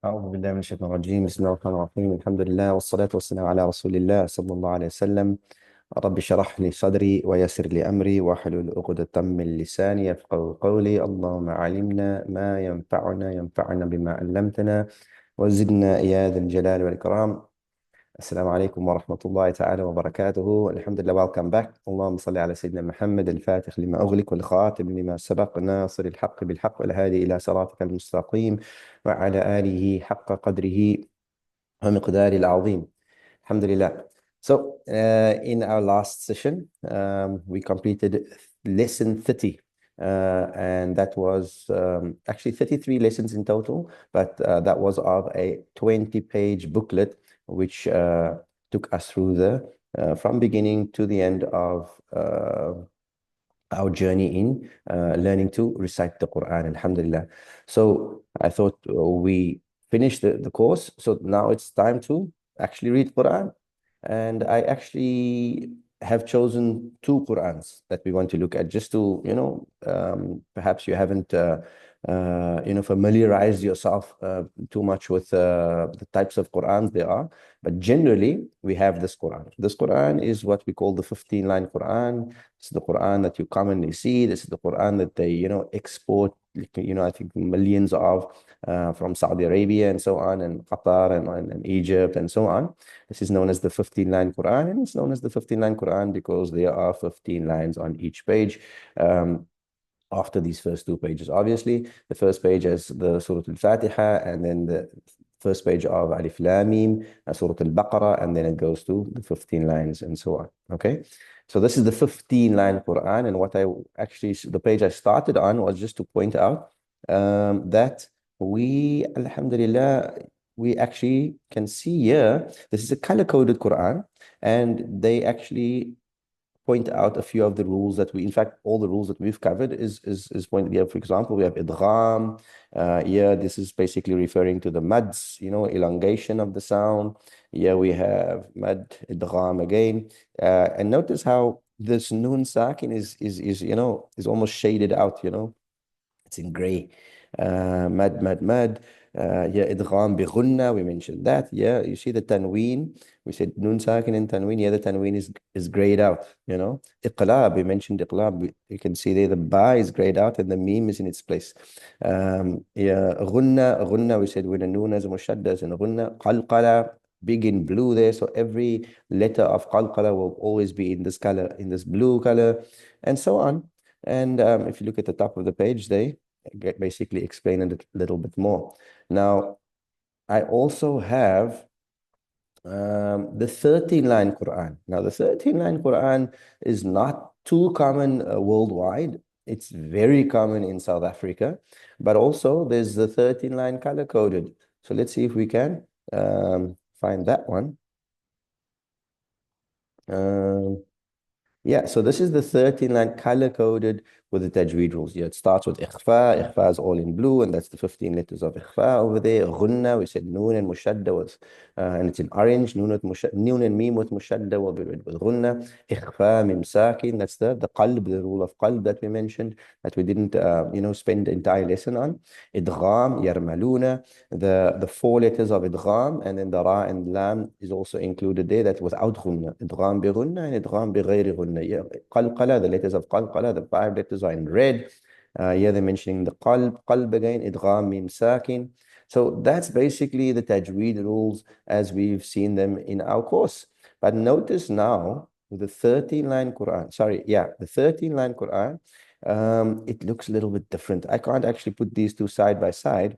أعوذ بالله من الشيطان الرجيم. بسم الله الرحمن الرحيم. الحمد لله والصلاة والسلام على رسول الله صلى الله عليه وسلم. رب اشرح لي صدري ويسر لي أمري واحلل عقدة من لساني يفقهوا قولي. اللهم علمنا ما ينفعنا بما علمتنا وزدنا يا ذا الجلال والإكرام. السلام عليكم ورحمة الله تعالى وبركاته. الحمد لله. Welcome back. اللهم صل على سيدنا محمد الفاتح لما أغلق والخاتم لما سبق ناصر الحق بالحق والهادي إلى صراطك المستقيم وعلى آله حق قدره ومقداره العظيم. الحمد لله. So, in our last session, we completed lesson 30. And that was actually 33 lessons in total, but that was of a 20-page booklet, which took us through the from beginning to the end of our journey in learning to recite the Quran. Alhamdulillah. So I thought we finished the course. So now it's time to actually read Quran. And I actually have chosen two Qur'ans that we want to look at, just to, perhaps you haven't, familiarized yourself too much with the types of Qur'ans there are. But generally, we have this Qur'an. This Qur'an is what we call the 15-line Qur'an. This is the Qur'an that you commonly see. This is the Qur'an that they, export, I think millions of from Saudi Arabia and so on, and Qatar and Egypt and so on. This is known as the 15-line Quran, and it's known as the 15-line Quran because there are 15 lines on each page. After these first two pages, obviously, the first page is the Surah al-Fatihah, and then the first page of Alif Lam Mim, Surah al-Baqarah, and then it goes to the 15 lines and so on. Okay, so this is the 15-line Quran, and the page I started on was just to point out that Alhamdulillah, we actually can see here, this is a color-coded Quran, and they actually point out a few of the rules that in fact, all the rules that we've covered is pointed here. For example, we have idgham. Here, this is basically referring to the mads, elongation of the sound. Here we have mad, idgham again. And notice how this noon sakin is almost shaded out, it's in gray. Mad. Yeah, idgham bi ghunna, we mentioned that. Yeah, you see the tanween. We said nun sakin and tanween. Yeah, the tanween is grayed out, Iqlab, we mentioned iqlab. You can see there the ba is grayed out and the meme is in its place. Yeah, ghunna, we said when a noon has a mushadda is in ghunna. Qalqala, big in blue there. So every letter of qalqala will always be in this color, in this blue color, and so on. And if you look at the top of the page, they basically explain it a little bit more. Now, I also have the 13-line Quran. Now, the 13-line Quran is not too common worldwide. It's very common in South Africa, but also there's the 13-line color-coded. So let's see if we can find that one. Yeah, so this is the 13-line color-coded with the tajweed rules. Yeah, it starts with ikhfa. Ikhfa is all in blue, and that's the 15 letters of ikhfa over there. Ghunna, we said noon and mushadda was, and it's in orange. Noon and mim with mushadda will be read with ghunna. Ikhfa, mim sakin, that's the qalb, the rule of qalb that we mentioned, that we didn't, spend the entire lesson on. Idgham, yarmaluna, the four letters of idgham, and then the ra and lam is also included there. That's without ghunna. Idgham bi ghunna and idgham bi ghayri ghunna. Yeah, qalqala, the letters of qalqala, the 5 letters are in red. Here they're mentioning the qalb again, idgham mim sakin. So that's basically the tajweed rules as we've seen them in our course. But notice now the 13-line Quran, the 13-line Quran, it looks a little bit different. I can't actually put these two side by side,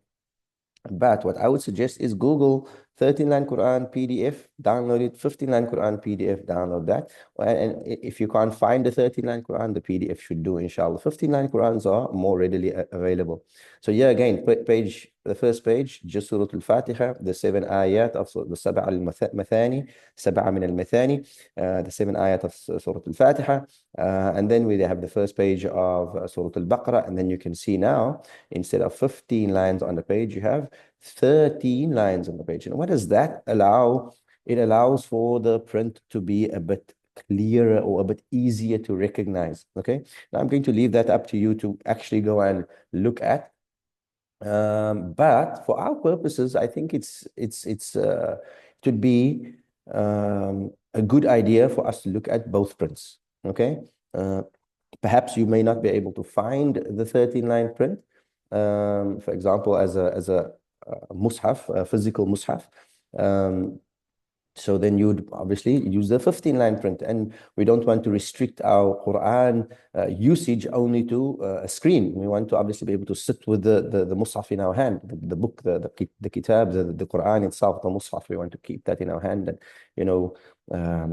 but what I would suggest is Google 13-line Quran PDF, download it, 15-line Quran PDF, download that. And if you can't find the 13-line Quran, the PDF should do, inshallah. 15-line Qurans are more readily available. So yeah, again, the first page, just Surah al-Fatihah, the 7 ayat of the Sab'a al-Mathani, Sab'a min al-Mathani, the 7 ayat of Surah al-Fatihah. And then we have the first page of Surah al-Baqarah, and then you can see now, instead of 15 lines on the page, you have 13 lines on the page. And what does that allow? It allows for the print to be a bit clearer or a bit easier to recognize. Okay, now I'm going to leave that up to you to actually go and look at. But for our purposes, I think it would be a good idea for us to look at both prints. Okay, uh, perhaps you may not be able to find the 13-line print, for example, as a mushaf, a physical mushaf. Um, so then you'd obviously use the 15-line print, and we don't want to restrict our Quran usage only to a screen. We want to obviously be able to sit with the Mus'haf in our hand, the book, the kitab, the Quran itself, the Mus'haf. We want to keep that in our hand, and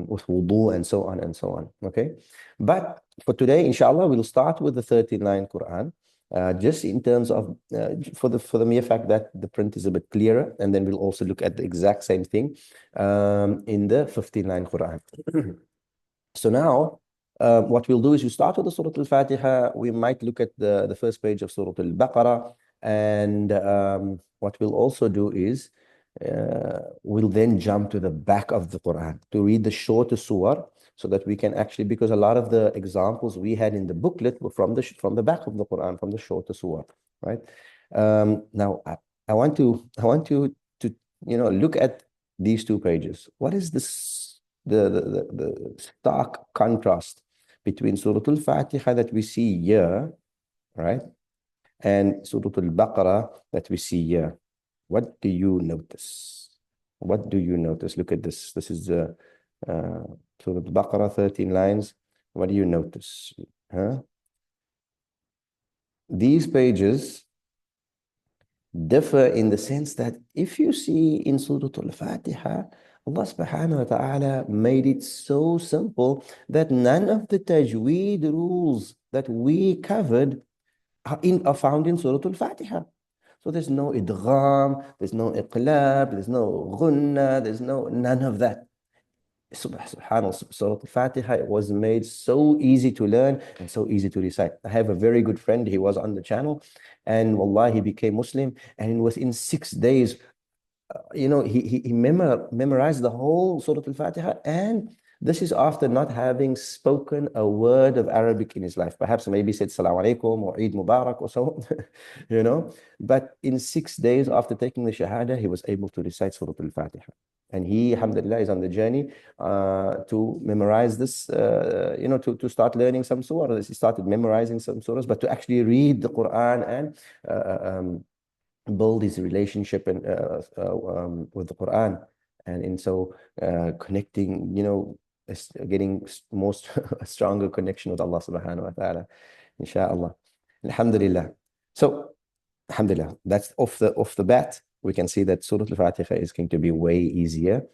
with wudu and so on and so on. Okay, but for today, inshallah, we'll start with the 13-line Quran. Just in terms of for the mere fact that the print is a bit clearer, and then we'll also look at the exact same thing in the 15-line Quran. So now, what we'll do is we start with the Surah Al-Fatiha. We might look at the first page of Surah Al-Baqarah, and what we'll also do is we'll then jump to the back of the Quran to read the shorter surah, so that we can actually, because a lot of the examples we had in the booklet were from the back of the Quran, from the shorter surah, right? Now, I want you to look at these two pages. What is this the stark contrast between Surah Al-Fatiha that we see here, right, and Surah Al-Baqarah that we see here? What do you notice? What do you notice? Look at this. This is Surah Al-Baqarah, 13 lines. What do you notice? Huh? These pages differ in the sense that if you see in Surah Al-Fatiha, Allah subhanahu wa ta'ala made it so simple that none of the tajweed rules that we covered are found in Surah Al-Fatiha. So there's no idgham, there's no iqlab, there's no ghunna, there's none of that. Subhanallah, Surah Al-Fatiha, it was made so easy to learn and so easy to recite. I have a very good friend, he was on the channel, and wallah, he became Muslim, and within 6 days, he memorized the whole Surah Al-Fatiha, and this is after not having spoken a word of Arabic in his life. Perhaps maybe said Salaam Alaikum or Eid Mubarak or so on. But in 6 days after taking the Shahada, he was able to recite Surah Al-Fatiha. And he, alhamdulillah, is on the journey to memorize this, to start learning some surahs. He started memorizing some surahs, but to actually read the Quran and build his relationship with the Quran, and in so connecting, getting most a stronger connection with Allah subhanahu wa ta'ala, inshallah. Alhamdulillah. So, alhamdulillah, that's off the bat. We can see that Surah Al-Fatiha is going to be way easier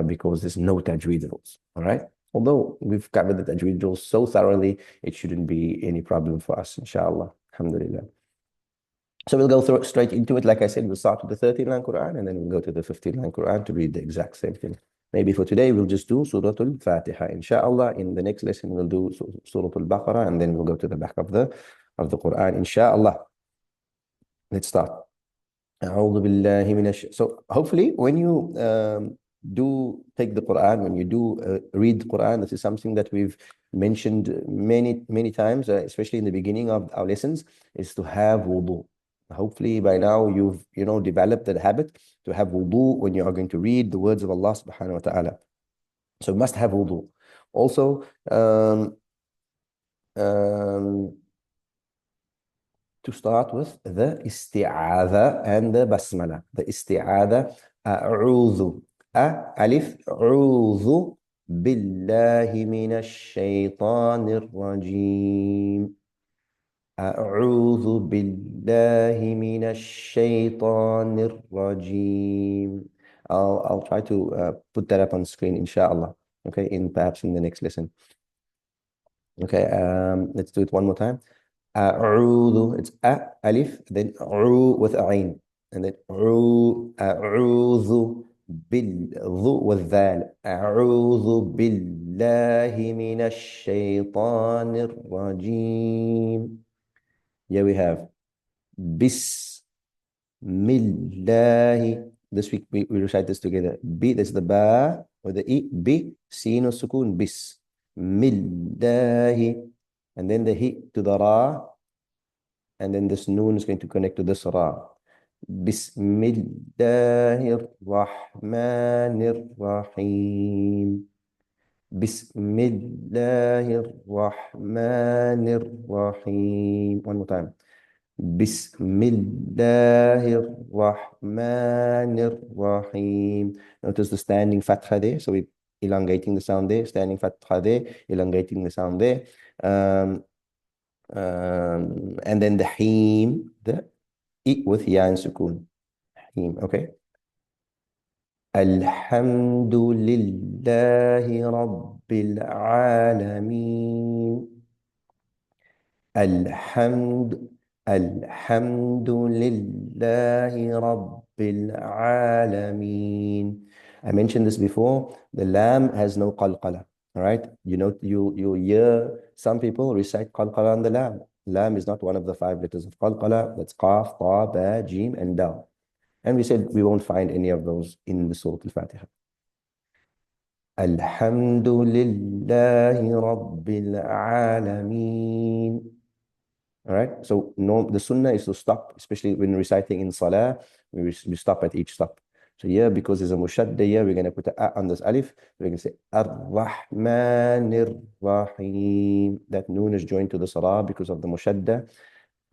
because there's no tajweed rules. All right. Although we've covered the tajweed rules so thoroughly, it shouldn't be any problem for us, inshallah. Alhamdulillah. So we'll go straight into it. Like I said, we'll start with the 13-line Quran, and then we'll go to the 15-line Quran to read the exact same thing. Maybe for today, we'll just do Surah Al-Fatiha. Inshallah, in the next lesson, we'll do Surah Al-Baqarah, and then we'll go to the back of the Quran, inshallah. Let's start. So hopefully, when you do take the Quran, when you do read the Quran, this is something that we've mentioned many times, especially in the beginning of our lessons, is to have wudu. Hopefully by now you've developed the habit to have wudu when you are going to read the words of Allah subhanahu wa ta'ala. So you must have wudu. Also, to start with the isti'adha and the basmala. The isti'adha, a'udhu, alif, a'udhu billahi minash shaytanir rajim. أعوذ بالله من الشيطان الرجيم. I'll try to put that up on screen, inshallah. Okay, perhaps in the next lesson. Okay, let's do it one more time. أعوذ, it's alif, then with ain, and then أعوذ بالذو والذال. أعوذ بالله من الشيطان الرجيم. Here we have Bismillah. This week we recite this together. B, that's the ba with the e. B, sin sukun, Bismillah. And then the hi to the ra. And then this noon is going to connect to this ra. بسم الله الرحمن الرحيم. بسم الله الرحمن الرحيم. One more time. بسم الله الرحمن الرحيم. Notice the standing fatha there. So we're elongating the sound there. Standing fatha there. Elongating the sound there. Um, and then the heem, the I with ya and sukoon. Heem, okay. الحمد لله رب العالمين. الحمد الحمد لله رب العالمين. I mentioned this before. The lam has no qalqala. All right. You know, you hear some people recite qalqala on the lam. Lam is not one of the 5 letters of qalqala. That's qaf, ta, ba, jim, and dal. And we said we won't find any of those in the Surah Al-Fatiha. الحمد لله رب العالمين. All right. So no, the sunnah is to stop, especially when reciting in salah, we stop at each stop. So here, because there's a mushadda here, we're going to put a on this alif. We're going to say Ar-Rahman Ar-Rahim. That noon is joined to the salah because of the mushadda.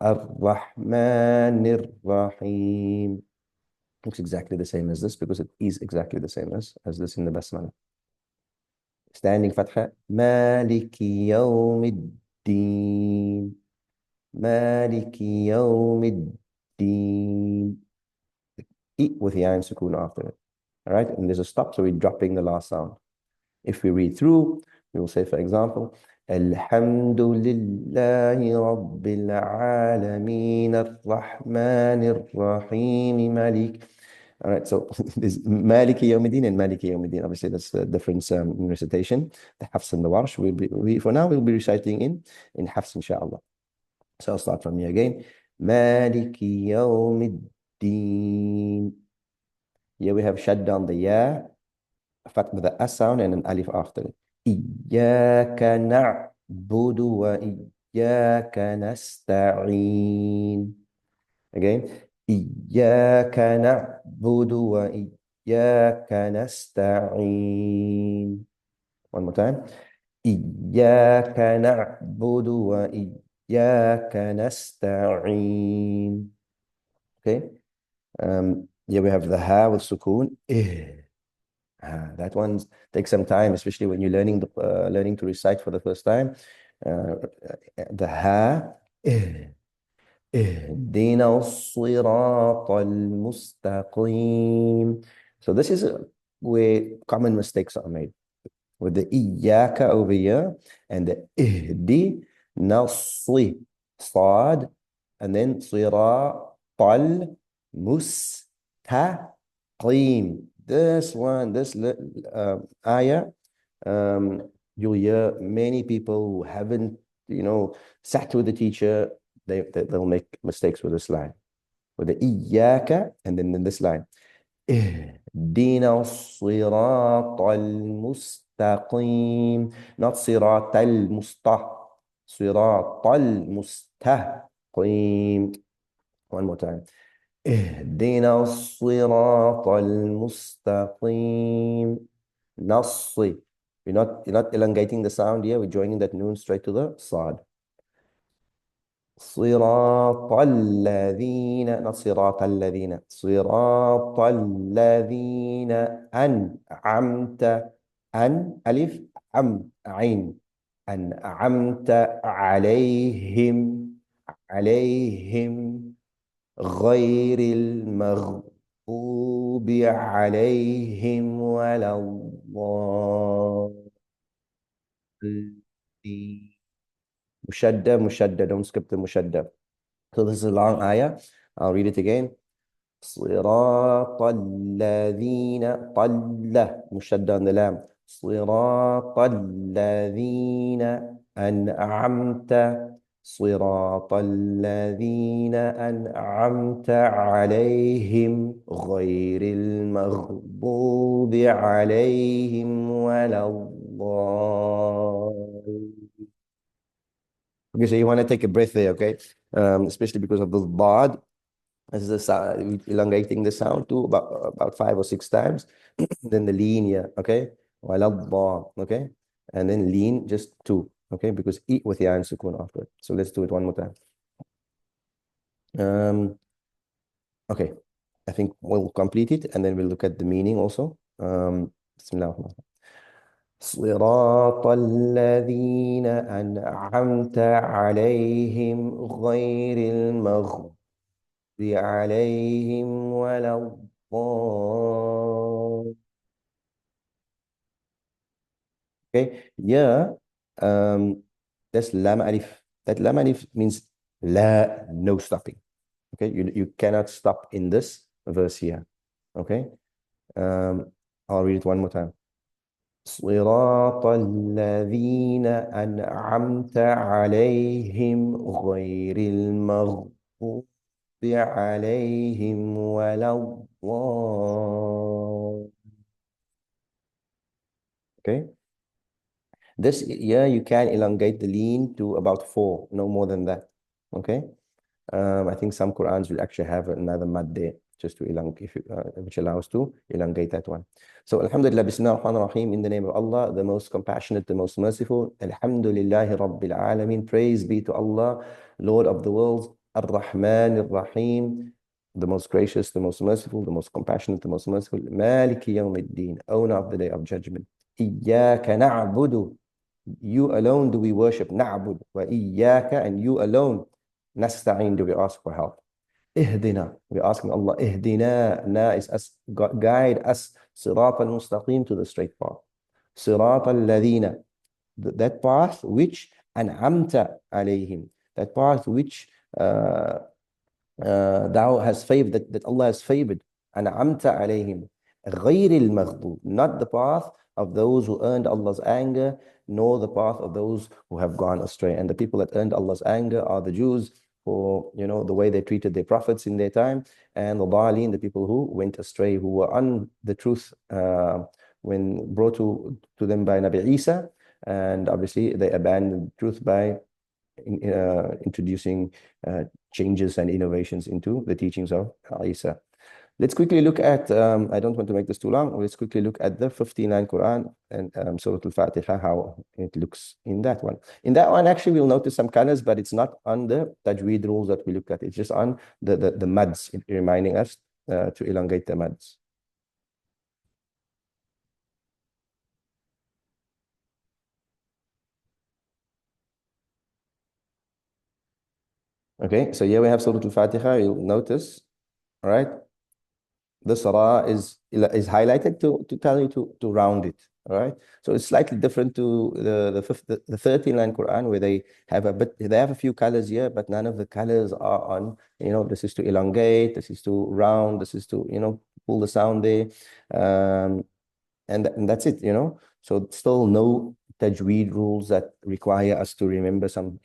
Ar-Rahman Ar-Rahim. Looks exactly the same as this because it is exactly the same as this in the basmala. Standing fatha. Maliki yawmiddin. مالك يوم الدين. Eat with the ayn sukoon after it. All right, and there's a stop, so we're dropping the last sound. If we read through, we will say, for example, الحمد لله رب العالمين الرحمن الرحيم مالك. All right, so there's Maliki Yawmiddin and Maliki Yawmiddin. Obviously, that's a different recitation. The Hafs and the Warsh. For now, we'll be reciting in Hafs, inshallah. So I'll start from here again. Maliki yawmiddin. Here we have shut down the ya, fat with the as sound and an alif after it. Iyyaka na'budu wa iyyaka nasta'in. Again. Iyyaka na'budu wa iyyaka nasta'in. One more time. إياك نعبد وإياك نستعين. Okay. Here we have the ha with sukoon. That one takes some time, especially when you're learning to recite for the first time. The ha. اهدنا الصراط المستقيم. So this is where common mistakes are made. With the iyaka over here and the ihdi, nasli, sad, and then siratal mustaqim. This one, this ayah, you'll hear many people who haven't, sat with the teacher, they'll make mistakes with this line. With the iyaka and then in this line. اهدنا الصراط المستقيم. Not صراط صراط المستقيم. One more time. اهدنا الصراط المستقيم. نصي. You're not elongating the sound here. We're joining that noon straight to the sad. صراط الذين not صراط الذين صراط الذين أنعمت ألف عين أنعمت عليهم غير المغضوب عليهم ولا الضالين. Mushadda, don't skip the mushadda. So this is a long ayah. I'll read it again. صراط الذين طلة مشدة on the lam. صراط الذين أنعمت صراط الذين أنعمت عليهم غير المغضوب عليهم ولا الضالين. Okay, so you want to take a breath there, okay? Especially because of the dad. This is the sound, elongating the sound to about 5 or 6 times. Then the lean, yeah, okay? Waladda, okay? And then lean just two, okay? Because eat with ya and sukun after it. So let's do it one more time. Okay, I think we'll complete it and then we'll look at the meaning also. Bismillah. صراط الذين أنعمت عليهم غير المغضوب عليهم ولا الضالين. Okay, yeah, that's lam alif. That lam alif means la, no stopping. Okay, you cannot stop in this verse here. Okay, I'll read it one more time. صراط الذين أنعمت عليهم غير المغضوب عليهم ولا الضالين. Okay, this, yeah, you can elongate the lean to about 4, no more than that. Okay. I think some Qur'ans will actually have another mad there just to elongate, which allows to elongate that one. So, Alhamdulillah, Bismillah ar-Rahman ar-Rahim, in the name of Allah, the most compassionate, the most merciful. Alhamdulillahi Rabbil Alameen. Praise be to Allah, Lord of the worlds. Ar-Rahman ar-Rahim, the most gracious, the most merciful, the most compassionate, the most merciful. Maliki yawmiddin, owner of the day of judgment. Iyyaka na'budu. You alone do we worship. Na'bud. Wa iyyaka, and you alone. Nasta'in, do we ask for help. Ihdina, we're asking Allah, Ihdina, na is us, guide us, Sirat al-Mustaqim, to the straight path. Sirat al-Ladina, that path which an'amta alayhim, that path which thou has favored, that Allah has favored. An'amta alayhim, غير المغضوب, not the path of those who earned Allah's anger, nor the path of those who have gone astray. And the people that earned Allah's anger are the Jews, for the way they treated their prophets in their time, and the Dhalin, the people who went astray, who were on the truth when brought to them by Nabi Isa, and obviously they abandoned the truth by introducing changes and innovations into the teachings of Isa. Let's quickly look at, I don't want to make this too long, let's quickly look at the 59 Quran and Surah al-Fatihah, how it looks in that one. In that one, actually, we'll notice some colors, but it's not on the tajwid rules that we looked at. It's just on the mads, reminding us to elongate the mads. Okay, so here we have Surah al-Fatiha. You'll notice, all right? The surah is highlighted to tell you to round it. All right, so it's slightly different to the 13-line Quran, where they have a few colors here, but none of the colors are on. This is to elongate, this is to round, this is to pull the sound there, and that's it. So still no tajweed rules that require us to remember some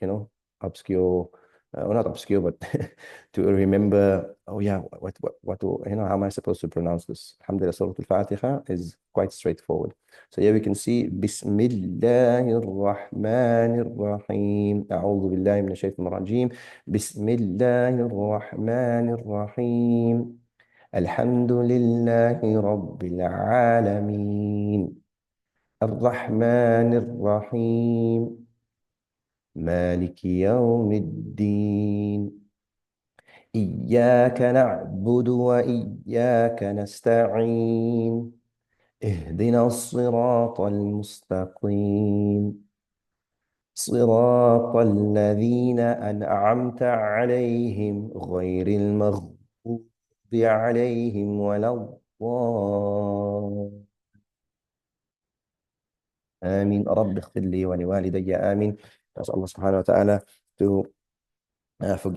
obscure. Well, not obscure, but to remember, oh yeah, what, how am I supposed to pronounce this? Alhamdulillah, Surah Al-Fatiha is quite straightforward. So here we can see, Bismillahir Rahmanir Rahim. A'udhu billahi minash shaitanir rajim. Bismillahir Rahmanir Rahim. Alhamdulillahi Rabbil Alameen. Ar-Rahmanir Rahim. مالك يوم الدين إياك نعبد وإياك نستعين اهدنا الصراط المستقيم صراط الذين أنعمت عليهم غير المغضوب عليهم ولا الضالين. آمين. رب اغفر لي ولوالدي. آمين. Ask Allah subhanahu wa ta'ala to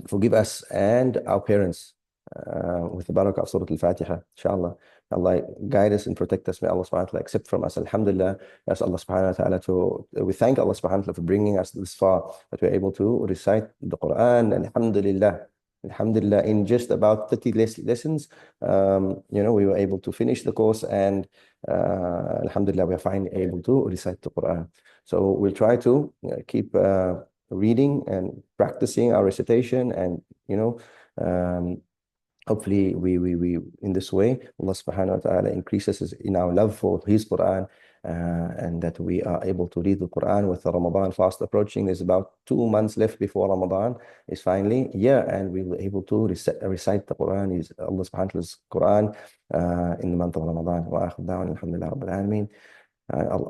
forgive us and our parents with the barakah of Surah Al-Fatiha, inshallah. Allah guide us and protect us. May Allah subhanahu wa ta'ala accept from us. Alhamdulillah. Ask Allah subhanahu wa ta'ala we thank Allah subhanahu wa ta'ala for bringing us this far, that we're able to recite the Quran. And Alhamdulillah, in just about 30 lessons, we were able to finish the course, and Alhamdulillah, we are finally able to recite the Quran. So we'll try to keep reading and practicing our recitation, and hopefully we in this way Allah subhanahu wa ta'ala increases in our love for his Quran, and that we are able to read the Quran with the Ramadan fast approaching. There's about 2 months left before Ramadan is finally here, and we were able to recite the Quran, is Allah subhanahu wa ta'ala's Quran, in the month of Ramadan. Wa akhir da'wana alhamdulillah rabbil alameen.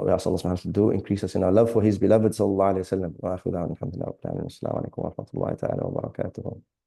We ask Allah subhanahu wa ta'ala to do increase us in our love for his beloved sallallahu alayhi wa sallam. Wa akhir da'wana alhamdulillah rabbil alameen. Assalamu alaikum wa rahmatullahi ta'ala wa barakatuh.